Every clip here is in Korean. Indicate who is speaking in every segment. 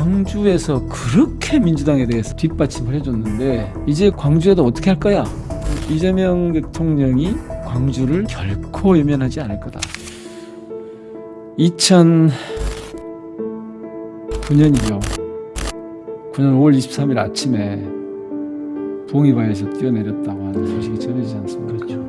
Speaker 1: 광주에서 그렇게 민주당에 대해서 뒷받침을 해줬는데 이제 광주에도 어떻게 할 거야? 이재명 대통령이 광주를 결코 외면하지 않을 거다. 2009년이죠. 9년 5월 23일 아침에 봉이바에서 뛰어내렸다고 하는 소식이 전해지지 않습니까?
Speaker 2: 그렇죠.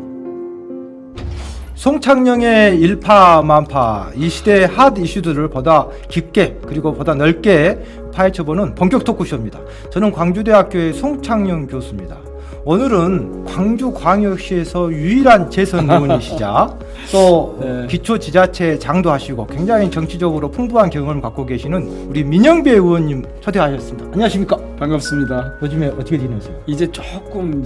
Speaker 2: 송창영의 일파만파, 이 시대의 핫 이슈들을 보다 깊게 그리고 보다 넓게 파헤쳐보는 본격 토크쇼입니다. 저는 광주대학교의 송창영 교수입니다. 오늘은 광주광역시에서 유일한 재선 의원이시자 또
Speaker 1: 네.
Speaker 2: 기초지자체 장도 하시고 굉장히 정치적으로 풍부한 경험을 갖고 계시는 우리 민영배 의원님 초대하셨습니다. 안녕하십니까?
Speaker 1: 반갑습니다.
Speaker 2: 요즘에 어떻게 지내세요?
Speaker 1: 이제 조금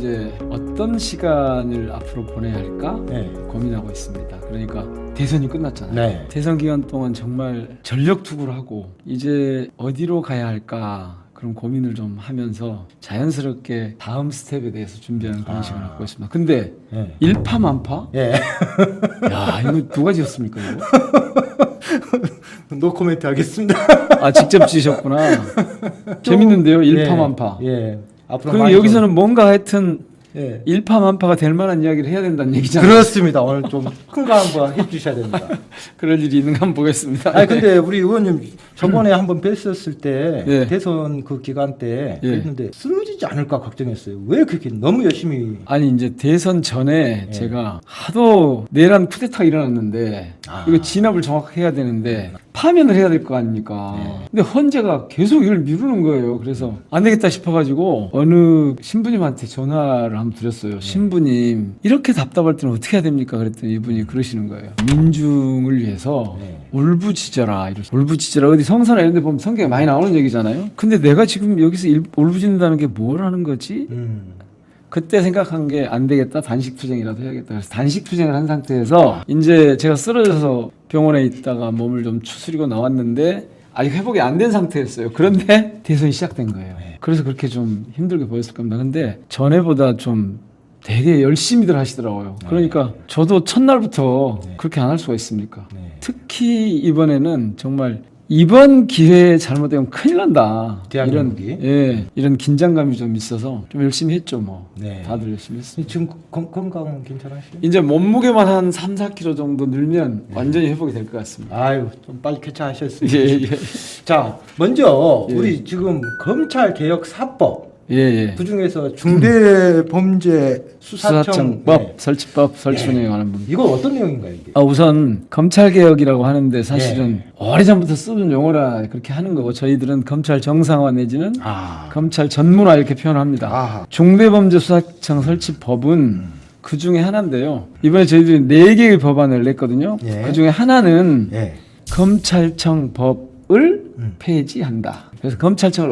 Speaker 1: 어떤 시간을 앞으로 보내야 할까
Speaker 2: 네.
Speaker 1: 고민하고 있습니다. 그러니까 대선이 끝났잖아요.
Speaker 2: 네.
Speaker 1: 대선 기간 동안 정말 전력 투구를 하고 이제 어디로 가야 할까 그런 고민을 좀 하면서 자연스럽게 다음 스텝에 대해서 준비하는 그런 시간을 갖고 있습니다. 근데
Speaker 2: 네.
Speaker 1: 일파만파?
Speaker 2: 예.
Speaker 1: 야, 이거 누가 지었습니까 이거?
Speaker 2: 노 코멘트 하겠습니다.
Speaker 1: 아, 직접 지으셨구나. 재밌는데요, 일파만파.
Speaker 2: 예. 앞으로
Speaker 1: 그리고
Speaker 2: 많이
Speaker 1: 여기서는 뭔가 하여튼
Speaker 2: 예.
Speaker 1: 일파만파가 될 만한 이야기를 해야 된다는 얘기잖아요.
Speaker 2: 그렇습니다. 오늘 좀 큰 거 한번 해주셔야 됩니다.
Speaker 1: 그럴 일이 있는가 한번 보겠습니다.
Speaker 2: 아니 근데 우리 의원님 저번에 한번 뵀었을 때
Speaker 1: 예.
Speaker 2: 대선 그 기간 때
Speaker 1: 예.
Speaker 2: 했는데 쓰러지지 않을까 걱정했어요. 왜 그렇게 너무 열심히?
Speaker 1: 아니 이제 대선 전에
Speaker 2: 예.
Speaker 1: 제가 하도 내란 쿠데타가 일어났는데 이거 진압을 정확하게 해야 되는데 파면을 해야 될 거 아닙니까? 근데 헌재가 계속 이걸 미루는 거예요. 그래서 안 되겠다 싶어가지고 어느 신부님한테 전화를 한번 드렸어요. 신부님 이렇게 답답할 때는 어떻게 해야 됩니까? 그랬더니 이분이 그러시는 거예요. 민중을 위해서 울부짖어라. 울부짖어라. 어디 성서나 이런 데 보면 성경에 많이 나오는 얘기잖아요. 근데 내가 지금 여기서 울부짖는다는 게 뭐라는 거지? 그때 생각한 게 안 되겠다. 단식 투쟁이라도 해야겠다. 그래서 단식 투쟁을 한 상태에서 이제 제가 쓰러져서 병원에 있다가 몸을 좀 추스리고 나왔는데 아직 회복이 안 된 상태였어요. 그런데 대선이 시작된 거예요. 그래서 그렇게 좀 힘들게 보였을 겁니다. 근데 전에보다 좀 되게 열심히들 하시더라고요. 그러니까 저도 첫날부터 그렇게 안 할 수가 있습니까? 특히 이번에는 정말 이번 기회에 잘못되면 큰일 난다.
Speaker 2: 대한민국이?
Speaker 1: 이런 긴장감이 좀 있어서 좀 열심히 했죠, 뭐.
Speaker 2: 네.
Speaker 1: 다들 열심히 했어요.
Speaker 2: 지금 건강은 괜찮으시죠?
Speaker 1: 이제 몸무게만 한 3-4kg 정도 늘면 완전히 회복이 될 것 같습니다.
Speaker 2: 아유 좀 빨리 쾌차하셨으면.
Speaker 1: 예.
Speaker 2: 자 먼저
Speaker 1: 예.
Speaker 2: 우리 지금 검찰 개혁 4법
Speaker 1: 예.
Speaker 2: 그 중에서 중대범죄 수사청법 네.
Speaker 1: 설치법 설치운영에 관한 부분.
Speaker 2: 이거 어떤 내용인가요 이게?
Speaker 1: 우선 검찰개혁이라고 하는데 사실은 오래전부터 쓰던 용어라 그렇게 하는 거고 저희들은 검찰 정상화 내지는 검찰 전문화 이렇게 표현합니다. 중대범죄수사청 설치법은 그 중에 하나인데요. 이번에 저희들이 4개의 법안을 냈거든요.
Speaker 2: 예.
Speaker 1: 그 중에 하나는
Speaker 2: 예.
Speaker 1: 검찰청 법을 폐지한다. 그래서 검찰청을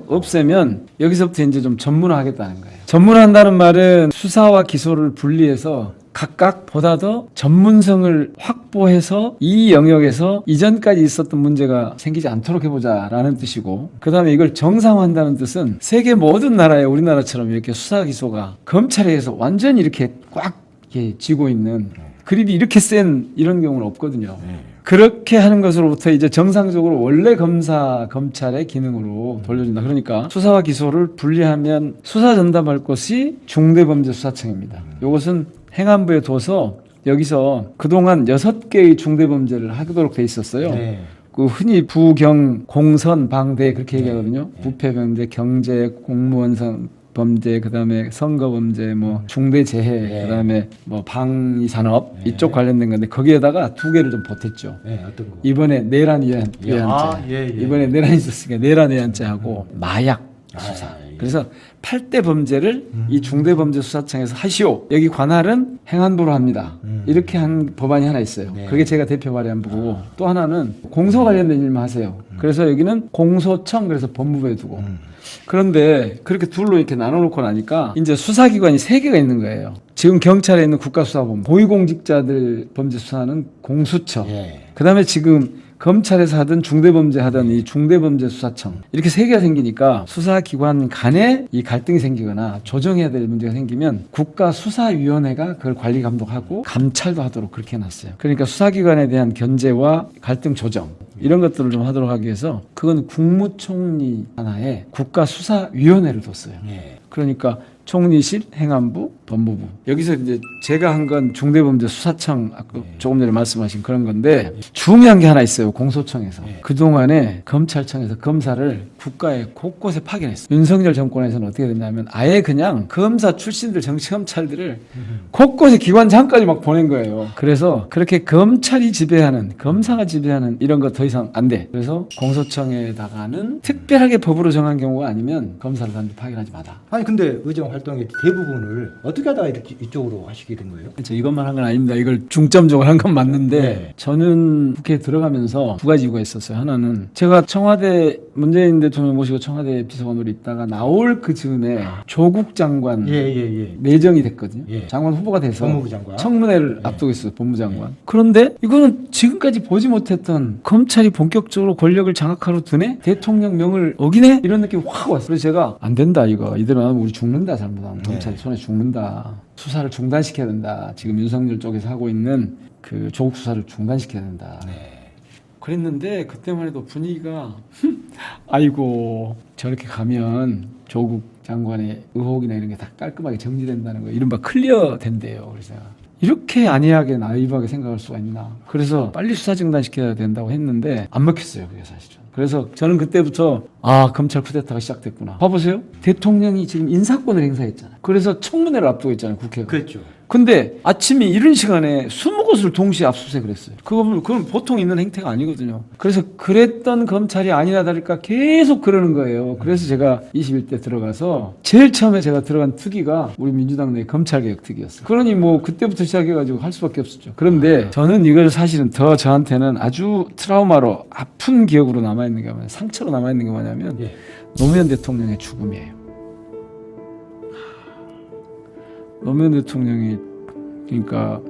Speaker 1: 없애면 여기서부터 이제 좀 전문화하겠다는 거예요. 전문화한다는 말은 수사와 기소를 분리해서 각각 보다 더 전문성을 확보해서 이 영역에서 이전까지 있었던 문제가 생기지 않도록 해보자라는 뜻이고, 그 다음에 이걸 정상화한다는 뜻은 세계 모든 나라에 우리나라처럼 이렇게 수사 기소가 검찰에 의해서 완전히 이렇게 꽉 이렇게 쥐고 있는 그립이 이렇게 센 이런 경우는 없거든요. 그렇게 하는 것으로부터 이제 정상적으로 원래 검찰의 기능으로 돌려준다. 그러니까 수사와 기소를 분리하면 수사 전담할 곳이 중대범죄수사청입니다. 이것은 행안부에 둬서 여기서 그동안 6개의 중대범죄를 하도록 돼 있었어요.
Speaker 2: 네.
Speaker 1: 그 흔히 부경, 공선, 방대 그렇게 얘기하거든요. 부패범죄, 경제, 공무원 범죄, 그다음에 선거범죄, 뭐 중대재해, 그다음에 뭐 방위산업 이쪽 관련된 건데 거기에다가 2개를 좀 보탰죠.
Speaker 2: 어떤 거?
Speaker 1: 이번에 내란위안죄. 이번에 내란이 있었으니까 내란위안죄하고 마약 수사. 그래서 8대 범죄를 이 중대범죄수사청에서 하시오. 여기 관할은 행안부로 합니다. 이렇게 한 법안이 하나 있어요. 그게 제가 대표 발의한 부분이고 또 하나는 공소 관련된 일만 하세요. 그래서 여기는 공소청, 그래서 법무부에 두고. 그런데 그렇게 둘로 이렇게 나눠놓고 나니까 이제 수사기관이 3개가 있는 거예요. 지금 경찰에 있는 국가수사본부, 고위공직자들 범죄 수사는 공수처. 그 다음에 지금 검찰에서 하든 중대범죄 하든 이 중대범죄수사청 이렇게 세 개가 생기니까 수사기관 간에 이 갈등이 생기거나 조정해야 될 문제가 생기면 국가수사위원회가 그걸 관리 감독하고 감찰도 하도록 그렇게 해놨어요. 그러니까 수사기관에 대한 견제와 갈등 조정 이런 것들을 좀 하도록 하기 위해서 그건 국무총리 하나에 국가수사위원회를 뒀어요. 그러니까 총리실, 행안부, 법무부. 여기서 이제 제가 한 건 중대범죄 수사청 아까 조금 전에 말씀하신 그런 건데 중요한 게 하나 있어요. 공소청에서. 그동안에 검찰청에서 검사를 국가의 곳곳에 파견했어요. 윤석열 정권에서는 어떻게 됐냐면 아예 그냥 검사 출신들 정치검찰들을 곳곳에 기관장까지 막 보낸 거예요. 그래서 그렇게 검찰이 지배하는 검사가 지배하는 이런 거 더 이상 안 돼. 그래서 공소청에다가는 특별하게 법으로 정한 경우가 아니면 검사를 단지 파견하지 마라.
Speaker 2: 아니 근데 의정 활동의 대부분을 어떻게 하다가 이렇게 이쪽으로 하시게 된 거예요?
Speaker 1: 그렇죠. 이것만 한 건 아닙니다. 이걸 중점적으로 한 건 맞는데 저는 국회에 들어가면서 두 가지 이유가 있었어요. 하나는 제가 청와대 문재인 대통령 모시고 청와대 비서관으로 있다가 나올 그 즈음에 조국 장관 내정이 됐거든요. 장관 후보가 돼서
Speaker 2: 법무부 장관.
Speaker 1: 청문회를 앞두고 있어요. 법무장관. 그런데 이거는 지금까지 보지 못했던 검찰이 본격적으로 권력을 장악하러 드네? 대통령 명을 어기네? 이런 느낌이 확 왔어요. 그래서 제가 안 된다 이거. 이대로 하면 우리 죽는다 잘못하면. 검찰이 손에 죽는다. 수사를 중단시켜야 된다. 지금 윤석열 쪽에서 하고 있는 그 조국 수사를 중단시켜야 된다. 그랬는데 그때만 해도 분위기가 아이고 저렇게 가면 조국 장관의 의혹이나 이런 게 다 깔끔하게 정리된다는 거 이른바 클리어 된대요. 그래서 이렇게 안이하게 나이브하게 생각할 수가 있나. 그래서 빨리 수사 중단시켜야 된다고 했는데 안 먹혔어요. 그게 사실은. 그래서 저는 그때부터 검찰 쿠데타가 시작됐구나. 봐보세요. 대통령이 지금 인사권을 행사했잖아요. 그래서 청문회를 앞두고 있잖아요. 국회가.
Speaker 2: 그렇죠.
Speaker 1: 근데 아침에 이런 시간에 20곳을 동시에 압수수색을 했어요. 그건 보통 있는 행태가 아니거든요. 그래서 그랬던 검찰이 아니나 다를까 계속 그러는 거예요. 그래서 제가 21대 들어가서 제일 처음에 제가 들어간 특위가 우리 민주당 내 검찰개혁 특위였어요. 그러니 뭐 그때부터 시작해가지고 할 수밖에 없었죠. 그런데 저는 이걸 사실은 더 저한테는 아주 트라우마로 아픈 기억으로 남아있는 게 뭐냐면 상처로 남아있는 게 뭐냐면 노무현 대통령의 죽음이에요. 노무현 대통령이 그러니까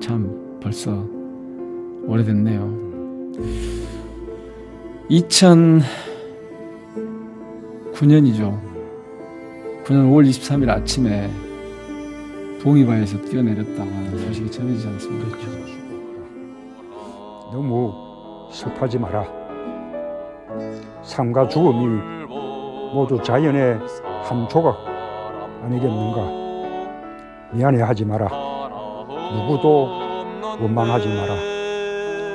Speaker 1: 참 벌써 오래됐네요. 2009년이죠. 9년 5월 23일 아침에 동이바에서 뛰어내렸다고 하는 소식이 전해지지 않습니까?
Speaker 3: 너무 슬퍼하지 마라. 삶과 죽음이 모두 자연의 한 조각 아니겠는가. 미안해하지 마라. 누구도 원망하지 마라.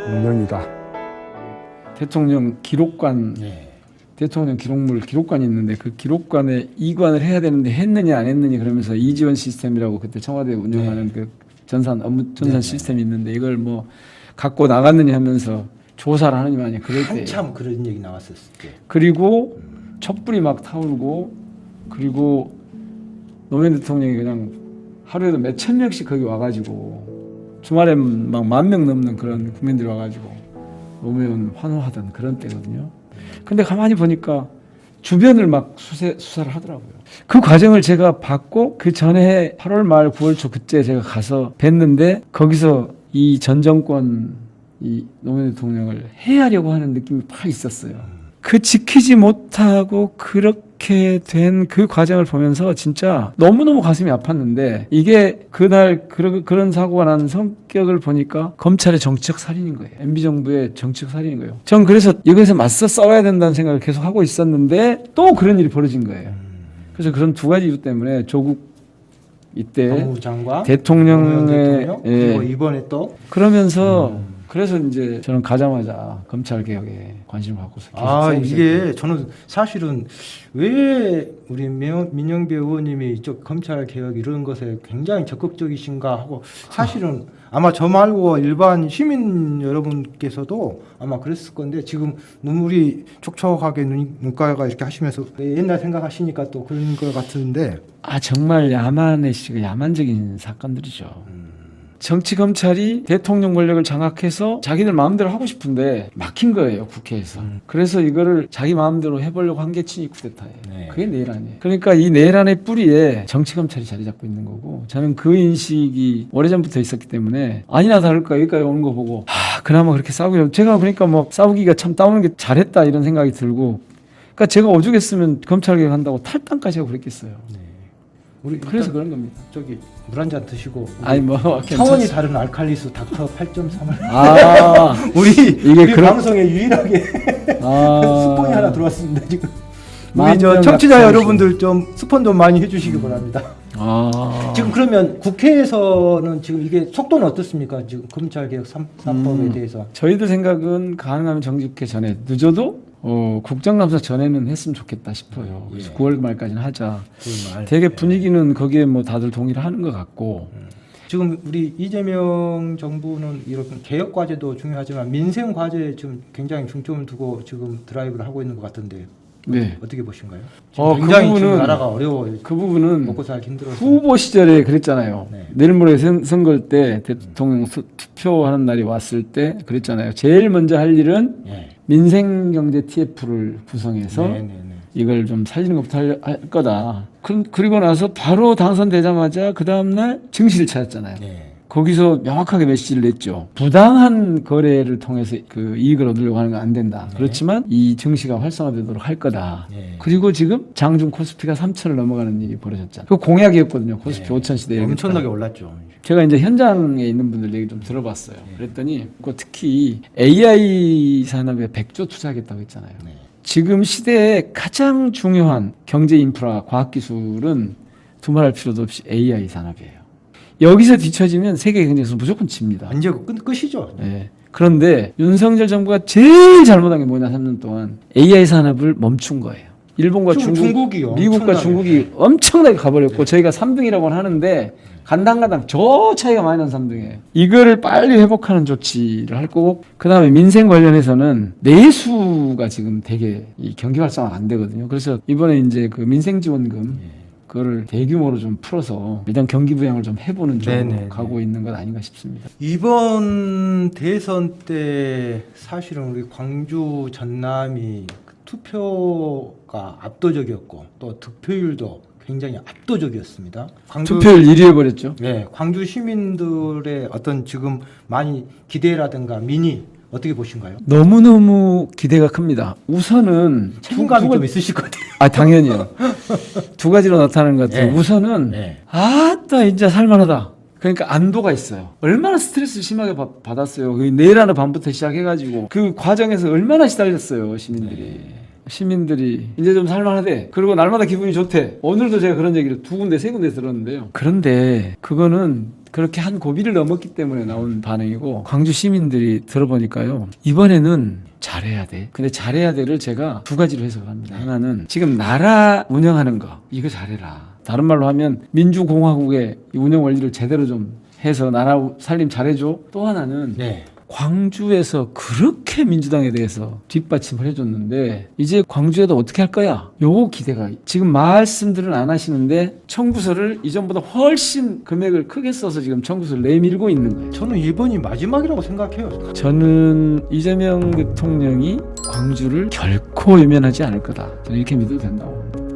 Speaker 3: 운명이다.
Speaker 1: 대통령 기록관, 대통령 기록물 기록관이 있는데 그 기록관에 이관을 해야 되는데 했느냐 안 했느냐 그러면서 이지원 시스템이라고 그때 청와대 운영하는 그 전산 시스템이 있는데 이걸 뭐 갖고 나갔느냐 하면서 조사를 하느냐 아니냐 그럴 때
Speaker 2: 한참 그런 얘기 나왔었을 때.
Speaker 1: 그리고 촛불이 막 타오르고 그리고 노무현 대통령이 그냥 하루에도 몇천 명씩 거기 와가지고 주말에 막 10,000명 넘는 그런 국민들이 와가지고 노무현 환호하던 그런 때거든요. 근데 가만히 보니까 주변을 막 수사를 하더라고요. 그 과정을 제가 봤고 그 전에 8월 말 9월 초 그때 제가 가서 뵀는데 거기서 이 전 정권 이 노무현 대통령을 해하려고 하는 느낌이 팍 있었어요. 그 지키지 못하고 그렇게 된 그 과정을 보면서 진짜 너무너무 가슴이 아팠는데 이게 그날 그런 사고가 난 성격을 보니까 검찰의 정치적 살인인 거예요. MB정부의 정치적 살인인 거예요. 전 그래서 이것에 맞서 싸워야 된다는 생각을 계속 하고 있었는데 또 그런 일이 벌어진 거예요. 그래서 그런 두 가지 이유 때문에 조국 이때
Speaker 2: 법무부 장관,
Speaker 1: 대통령의
Speaker 2: 그리고 이번에 또
Speaker 1: 그러면서 그래서 이제 저는 가자마자 검찰 개혁에 관심을 갖고서 계속
Speaker 2: 이게 저는 사실은 왜 우리 민영배 의원님이 이쪽 검찰 개혁 이런 것에 굉장히 적극적이신가 하고 사실은 아마 저 말고 일반 시민 여러분께서도 아마 그랬을 건데 지금 눈물이 촉촉하게 눈가가 이렇게 하시면서 옛날 생각하시니까 또 그런 것 같은데
Speaker 1: 정말 야만적인 사건들이죠. 정치 검찰이 대통령 권력을 장악해서 자기들 마음대로 하고 싶은데 막힌 거예요 국회에서. 그래서 이거를 자기 마음대로 해보려고 한 게 친이 쿠데타예요. 그게 내란이에요. 그러니까 이 내란의 뿌리에 정치 검찰이 자리 잡고 있는 거고 저는 그 인식이 오래전부터 있었기 때문에 아니나 다를까 여기까지 오는 거 보고 그나마 그렇게 싸우고 제가 그러니까 뭐 싸우기가 참 싸우는 게 잘했다 이런 생각이 들고 그러니까 제가 오죽했으면 검찰개혁 한다고 탈당까지 하고 그랬겠어요.
Speaker 2: 우리
Speaker 1: 그래서 그런 겁니다.
Speaker 2: 저기 물 한 잔 드시고
Speaker 1: 아니 뭐
Speaker 2: 차원이 다른 알칼리수 닥터 8.3을
Speaker 1: 아
Speaker 2: 우리
Speaker 1: 그런-
Speaker 2: 방송에 유일하게 스폰이 하나 들어왔습니다 지금. 우리 저
Speaker 1: 만병
Speaker 2: 청취자
Speaker 1: 약사이시네.
Speaker 2: 여러분들 좀 스폰 좀 많이 해주시기 바랍니다. 지금 그러면 국회에서는 지금 이게 속도는 어떻습니까? 지금 검찰개혁 3법에 대해서.
Speaker 1: 저희들 생각은 가능하면 정직회 전에 늦어도 국정감사 전에는 했으면 좋겠다 싶어요. 그래서 9월 말까지는 하자. 되게 분위기는 거기에 뭐 다들 동의를 하는 것 같고.
Speaker 2: 지금 우리 이재명 정부는 이런 개혁 과제도 중요하지만 민생 과제에 지금 굉장히 중점을 두고 지금 드라이브를 하고 있는 것 같은데
Speaker 1: 네.
Speaker 2: 어떻게 보신가요? 지금 굉장히 지금 나라가 어려워요.
Speaker 1: 그 부분은
Speaker 2: 먹고 살기 힘들어서.
Speaker 1: 후보 시절에 그랬잖아요.
Speaker 2: 네.
Speaker 1: 내일 모레 선거 때 대통령 투표하는 날이 왔을 때 그랬잖아요. 제일 먼저 할 일은
Speaker 2: 네.
Speaker 1: 민생경제 TF를 구성해서 이걸 좀 살리는 것부터 할 거다. 그리고 나서 바로 당선되자마자 그 다음날 증시를 찾았잖아요.
Speaker 2: 네.
Speaker 1: 거기서 명확하게 메시지를 냈죠. 부당한 거래를 통해서 그 이익을 얻으려고 하는 건 안 된다. 그렇지만 이 증시가 활성화되도록 할 거다. 그리고 지금 장중 코스피가 3천을 넘어가는 일이 벌어졌잖아요. 그 공약이었거든요. 코스피 5천 시대에.
Speaker 2: 엄청나게 올랐죠.
Speaker 1: 제가 이제 현장에 있는 분들 얘기 좀 들어봤어요. 그랬더니 특히 AI 산업에 100조 투자하겠다고 했잖아요. 지금 시대에 가장 중요한 경제 인프라, 과학기술은 두말할 필요도 없이 AI 산업이에요. 여기서 뒤처지면 세계 경제에서 무조건 집니다.
Speaker 2: 완전 끝이죠.
Speaker 1: 네. 그런데 윤석열 정부가 제일 잘못한 게 뭐냐 3년 동안 AI 산업을 멈춘 거예요. 일본과
Speaker 2: 중국이요.
Speaker 1: 미국과 중국이 엄청나게 가버렸고 저희가 3등이라고는 하는데 간당간당 저 차이가 많이 난 3등이에요. 이거를 빨리 회복하는 조치를 할 거고 그 다음에 민생 관련해서는 내수가 지금 되게 이 경기 활성화가 안 되거든요. 그래서 이번에 이제 그 민생지원금 그거를 대규모로 좀 풀어서 일단 경기 부양을 좀 해보는 쪽으로 가고 있는 것 아닌가 싶습니다.
Speaker 2: 이번 대선 때 사실은 우리 광주 전남이 투표가 압도적이었고 또 득표율도 굉장히 압도적이었습니다.
Speaker 1: 투표율 1위 해버렸죠.
Speaker 2: 네, 광주 시민들의 어떤 지금 많이 기대라든가 민의 어떻게 보신가요?
Speaker 1: 너무너무 기대가 큽니다. 우선은
Speaker 2: 책임감이 좀 있으실 것 같아요.
Speaker 1: 아 당연히요. 두 가지로 나타나는 것 같아요. 우선은 아따 이제 살만하다. 그러니까 안도가 있어요. 얼마나 스트레스를 심하게 받았어요. 내일 하나 밤부터 시작해가지고 그 과정에서 얼마나 시달렸어요 시민들이. 시민들이 이제 좀 살만하대. 그리고 날마다 기분이 좋대. 오늘도 제가 그런 얘기를 2군데 3군데 들었는데요. 그런데 그거는 그렇게 한 고비를 넘었기 때문에 나온 반응이고 광주 시민들이 들어보니까요. 이번에는 잘해야 돼. 근데 잘해야 돼를 제가 2가지로 해석을 합니다. 하나는 지금 나라 운영하는 거 이거 잘해라. 다른 말로 하면 민주공화국의 운영 원리를 제대로 좀 해서 나라 살림 잘해줘. 또 하나는 광주에서 그렇게 민주당에 대해서 뒷받침을 해줬는데 이제 광주에도 어떻게 할 거야? 요거 기대가 지금 말씀들은 안 하시는데 청구서를 이전보다 훨씬 금액을 크게 써서 지금 청구서를 내밀고 있는 거예요.
Speaker 2: 저는 이번이 마지막이라고 생각해요.
Speaker 1: 저는 이재명 대통령이 광주를 결코 외면하지 않을 거다. 저는 이렇게 믿어도 된다고 봅니다.